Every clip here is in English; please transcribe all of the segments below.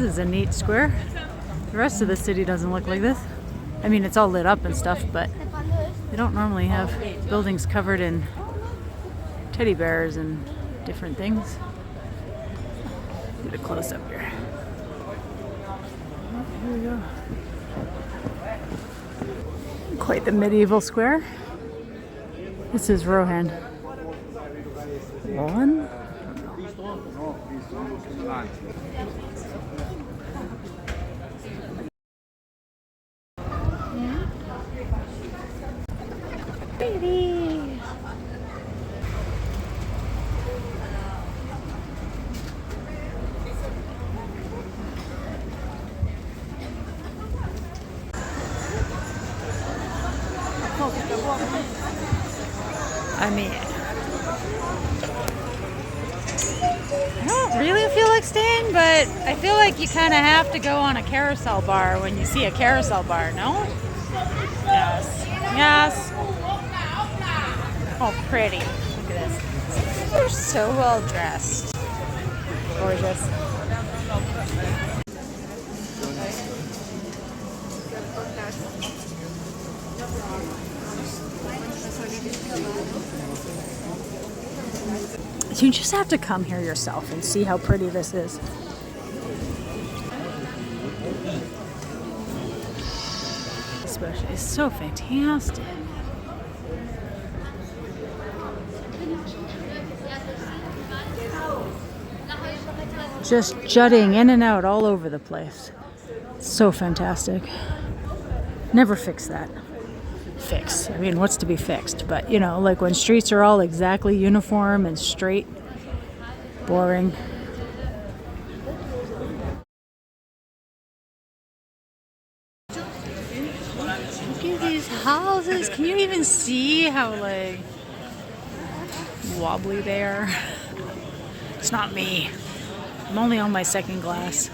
This is a neat square. The rest of the city doesn't look like this. I mean, it's all lit up and stuff, but they don't normally have buildings covered in teddy bears and different things. Get a close up here. Here we go. Quite the medieval square. This is Rohan. One. Baby. I mean, I don't really feel like staying, but I feel like you kind of have to go on a carousel bar when you see a carousel bar, no? Yes. Yes. Oh, pretty. Look at this. They're so well dressed. Gorgeous. You just have to come here yourself and see how pretty this is. Especially, it's so fantastic. Just jutting in and out all over the place. So fantastic. Never fix that. Fix. I mean, what's to be fixed? But, you know, like when streets are all exactly uniform and straight, boring. Look at these houses. Can you even see how, like, wobbly they are? It's not me. I'm only on my second glass.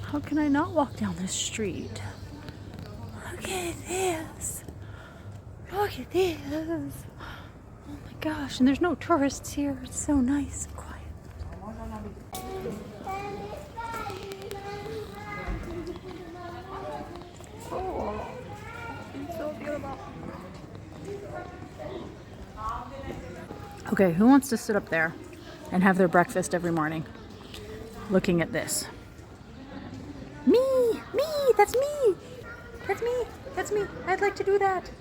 How can I not walk down this street? Look at this. Look at this. Oh my gosh, and there's no tourists here. It's so nice and quiet. Oh, it's so beautiful. Okay, who wants to sit up there and have their breakfast every morning looking at this? That's me. That's me. That's me. I'd like to do that.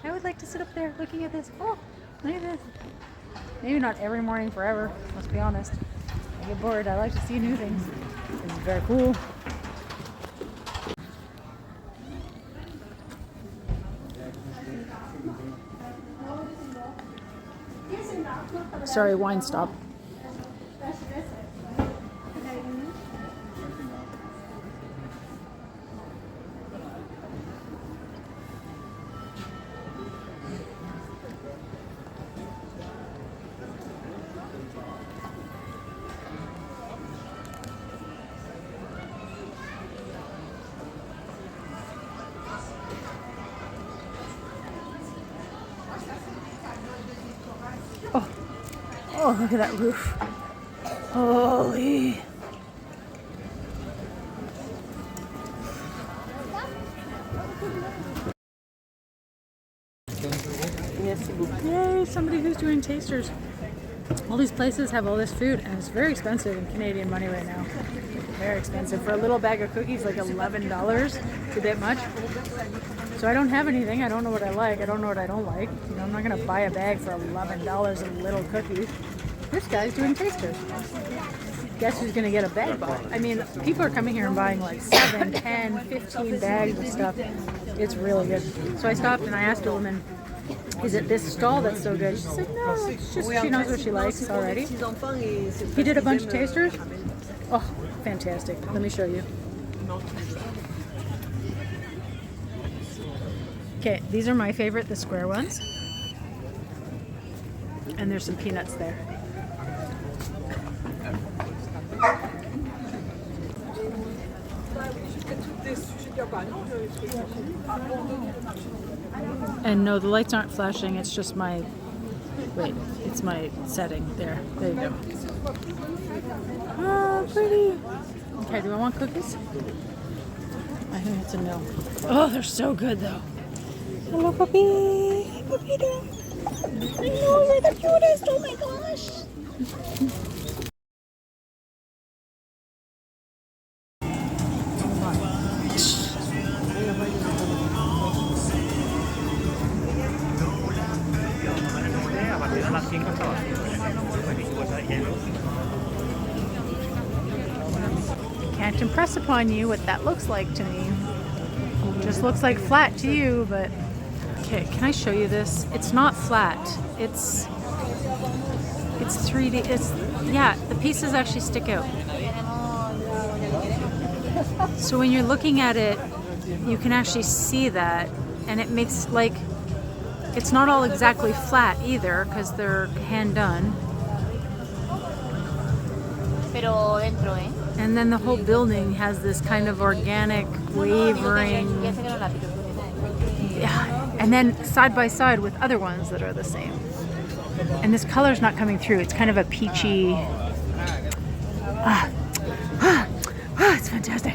I would like to sit up there looking at this. Oh, look at this. Maybe not every morning forever, let's be honest. I get bored. I like to see new things. This is very cool. Sorry, wine stop. Oh, look at that roof. Holy. Yay, somebody who's doing tasters. All these places have all this food, and it's very expensive in Canadian money right now. Very expensive. For a little bag of cookies, like $11. It's a bit much. So I don't have anything. I don't know what I like. I don't know what I don't like. You know, I'm not going to buy a bag for $11 of little cookies. This guy's doing tasters. Guess who's going to get a bag bought? I mean, people are coming here and buying like 7, 10, 15 bags of stuff. It's really good. So I stopped and I asked a woman, is it this stall that's so good? She said, no, it's just she knows what she likes already. He did a bunch of tasters. Oh, fantastic. Let me show you. Okay, these are my favorite, the square ones. And there's some peanuts there. And no, the lights aren't flashing. It's just my, wait, it's my setting there. There you go. Oh, pretty. Okay, do I want cookies? I think it's a no. Oh, they're so good though. Hello, puppy. Hey, puppy. I know, you're the cutest. Oh my gosh. Can't impress upon you what that looks like to me. Just looks like flat to you, but okay, can I show you this? It's not flat. It's 3D. It's, yeah, the pieces actually stick out. So when you're looking at it, you can actually see that, and it makes like, it's not all exactly flat either because they're hand done. And then the whole building has this kind of organic wavering. Yeah, and then side by side with other ones that are the same. And this color's not coming through. It's kind of a peachy. It's fantastic.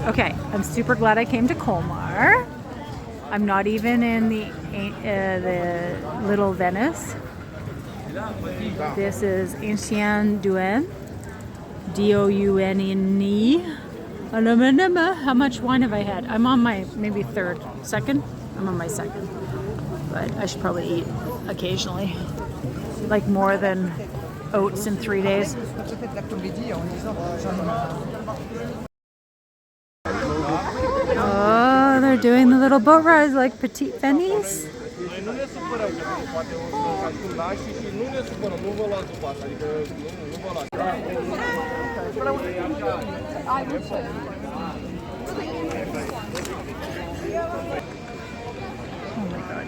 Okay, I'm super glad I came to Colmar. I'm not even in the little Venice. This is Ancien Douen, Doune. How much wine have I had? I'm on my maybe second. I'm on my second, but I should probably eat occasionally, like more than oats in 3 days. Oh, they're doing the little boat rides like Petite Venice. Oh my God.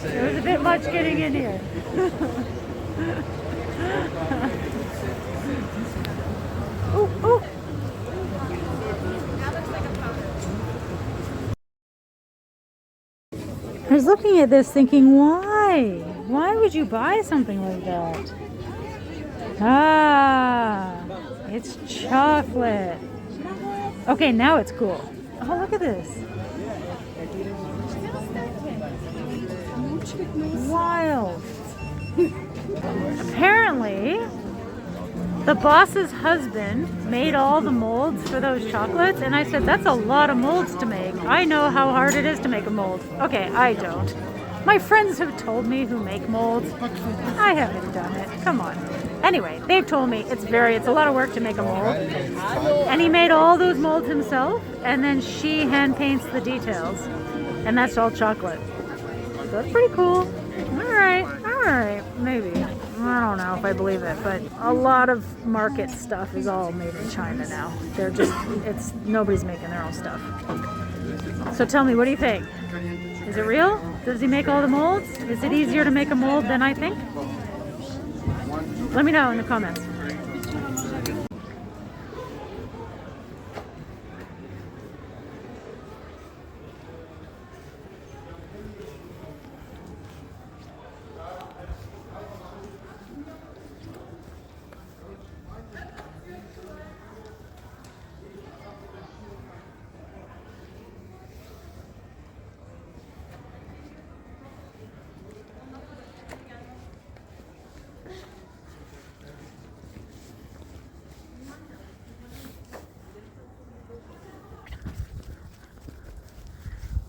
It was a bit much getting in here. Ooh, ooh. I was looking at this thinking, why? Why would you buy something like that? Ah, it's chocolate. Okay, now it's cool. Oh, look at this. Wild. Apparently, the boss's husband made all the molds for those chocolates, and I said, that's a lot of molds to make. I know how hard it is to make a mold. Okay, I don't. My friends have told me who make molds. I haven't done it. Come on. Anyway, they've told me it's a lot of work to make a mold. And he made all those molds himself, and then she hand paints the details. And that's all chocolate. So that's pretty cool. Alright, maybe. I don't know if I believe it, but a lot of market stuff is all made in China now. They're just, nobody's making their own stuff. So tell me, what do you think? Is it real? Does he make all the molds? Is it easier to make a mold than I think? Let me know in the comments.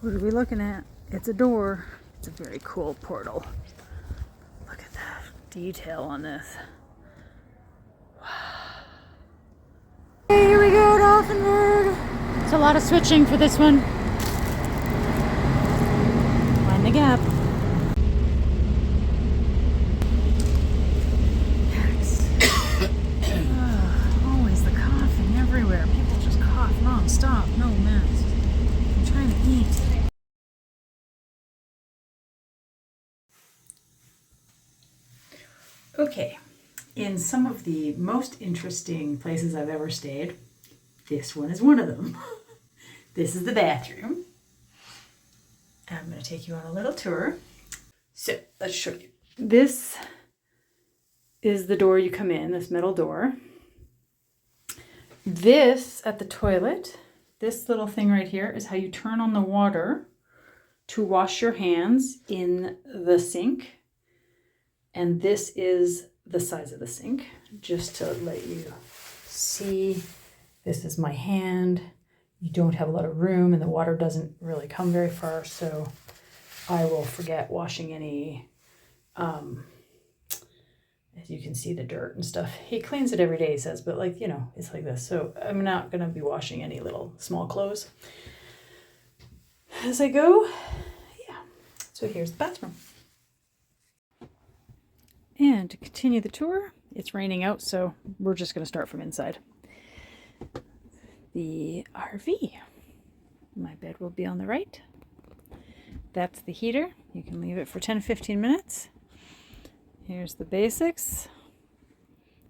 What are we looking at? It's a door. It's a very cool portal. Look at the detail on this. Wow. Hey, here we go, Dolphin Bird. It's a lot of switching for this one. Mind the gap. Okay, in some of the most interesting places I've ever stayed, this one is one of them. This is the bathroom. I'm going to take you on a little tour. So let's show you. This is the door you come in, this metal door. This at the toilet, this little thing right here is how you turn on the water to wash your hands in the sink. And this is the size of the sink, just to let you see. This is my hand. You don't have a lot of room and the water doesn't really come very far, so I will forget washing any, as you can see, the dirt and stuff. He cleans it every day, he says, but like, you know, it's like this. So I'm not going to be washing any little small clothes as I go. Yeah. So here's the bathroom. And to continue the tour, it's raining out, so we're just going to start from inside. The RV. My bed will be on the right. That's the heater. You can leave it for 10-15 minutes. Here's the basics.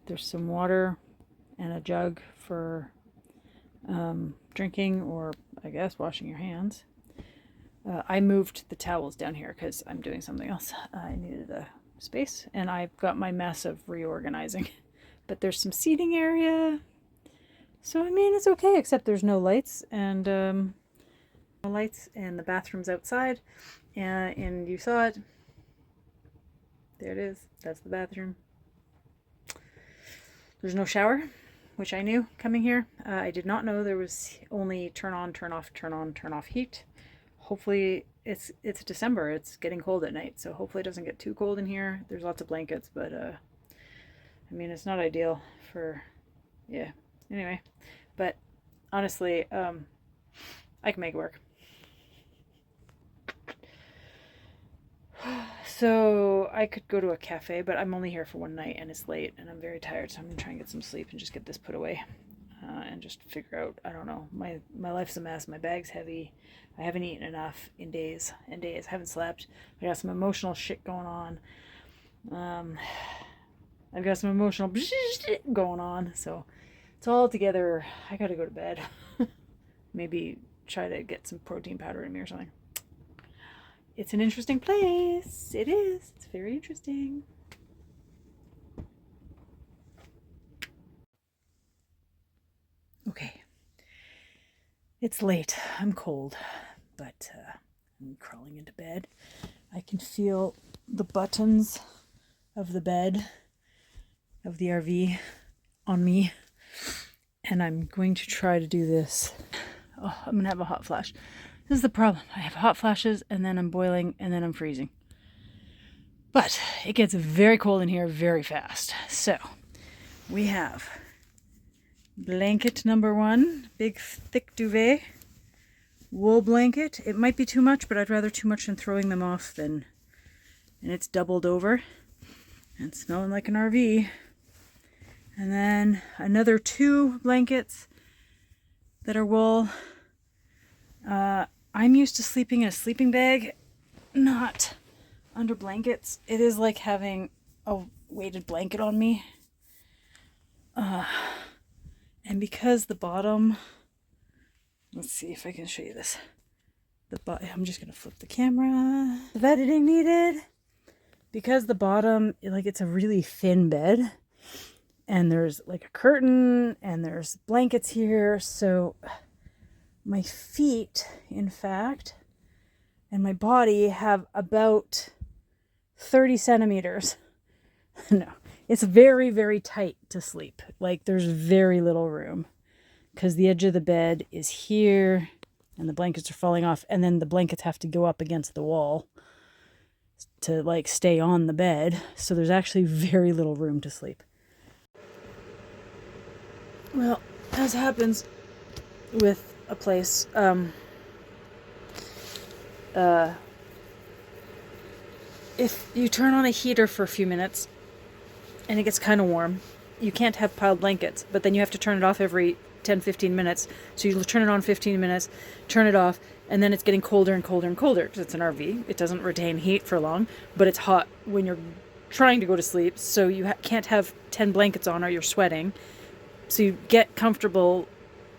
There's some water and a jug for drinking or, I guess, washing your hands. I moved the towels down here because I'm doing something else. I needed a space, and I've got my mess of reorganizing. But there's some seating area. So, I mean, it's okay, except there's no lights, and the bathroom's outside, and you saw it. There it is. That's the bathroom. There's no shower, which I knew coming here. I did not know there was only turn on, turn off, turn on, turn off heat. Hopefully, it's December. It's getting cold at night, so hopefully it doesn't get too cold in here. There's lots of blankets, but I mean, it's not ideal for, yeah. Anyway, but honestly, I can make it work. So I could go to a cafe, but I'm only here for one night and it's late and I'm very tired, so I'm gonna try and get some sleep and just get this put away and just figure out, I don't know, my life's a mess. My bag's heavy. I haven't eaten enough in days and days. I haven't slept. I got some emotional shit going on. I've got some emotional shit going on, so it's all together. I gotta go to bed. Maybe try to get some protein powder in me or something. It's an interesting place. It is. It's very interesting. Okay. It's late. I'm cold, but I'm crawling into bed. I can feel the buttons of the bed, of the RV, on me. And I'm going to try to do this. Oh, I'm going to have a hot flash. This is the problem. I have hot flashes, and then I'm boiling, and then I'm freezing. But it gets very cold in here very fast. So we have blanket number 1, big thick duvet, wool blanket. It might be too much, but I'd rather too much than throwing them off and it's doubled over and smelling like an RV. And then another 2 blankets that are wool. I'm used to sleeping in a sleeping bag, not under blankets. It is like having a weighted blanket on me. And because the bottom, let's see if I can show you this. I'm just going to flip the camera. Of editing needed. Because the bottom, like, it's a really thin bed. And there's like a curtain and there's blankets here. So my feet, in fact, and my body have about 30 centimeters. No, it's very, very tight to sleep. Like, there's very little room because the edge of the bed is here and the blankets are falling off. And then the blankets have to go up against the wall to like stay on the bed. So there's actually very little room to sleep. Well, as happens with a place, if you turn on a heater for a few minutes and it gets kind of warm, you can't have piled blankets, but then you have to turn it off every 10-15 minutes. So you turn it on 15 minutes, turn it off, and then it's getting colder and colder and colder because it's an RV. It doesn't retain heat for long, but it's hot when you're trying to go to sleep, so you can't have 10 blankets on or you're sweating. So you get comfortable,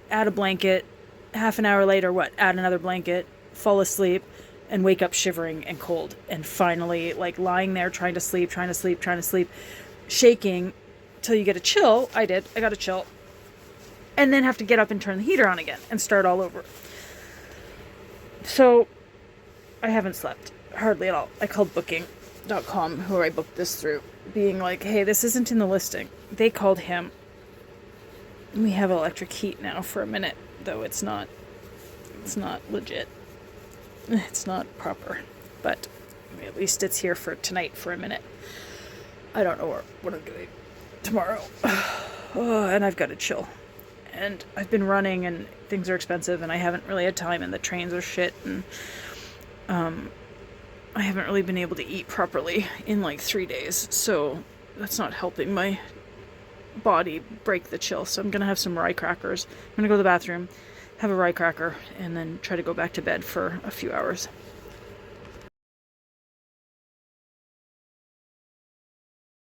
add a blanket, half an hour later, add another blanket, fall asleep, and wake up shivering and cold. And finally, like, lying there trying to sleep, shaking till you get a chill. I got a chill. And then have to get up and turn the heater on again and start all over. So I haven't slept hardly at all. I called Booking.com, who I booked this through, being like, hey, this isn't in the listing. They called him. We have electric heat now for a minute, though it's not legit. It's not proper, but at least it's here for tonight for a minute. I don't know what I'm doing tomorrow. And I've got to chill. And I've been running, and things are expensive, and I haven't really had time, and the trains are shit, and I haven't really been able to eat properly in like 3 days, so that's not helping my body break the chill. So I'm gonna have some rye crackers. I'm gonna go to the bathroom, have a rye cracker, and then try to go back to bed for a few hours.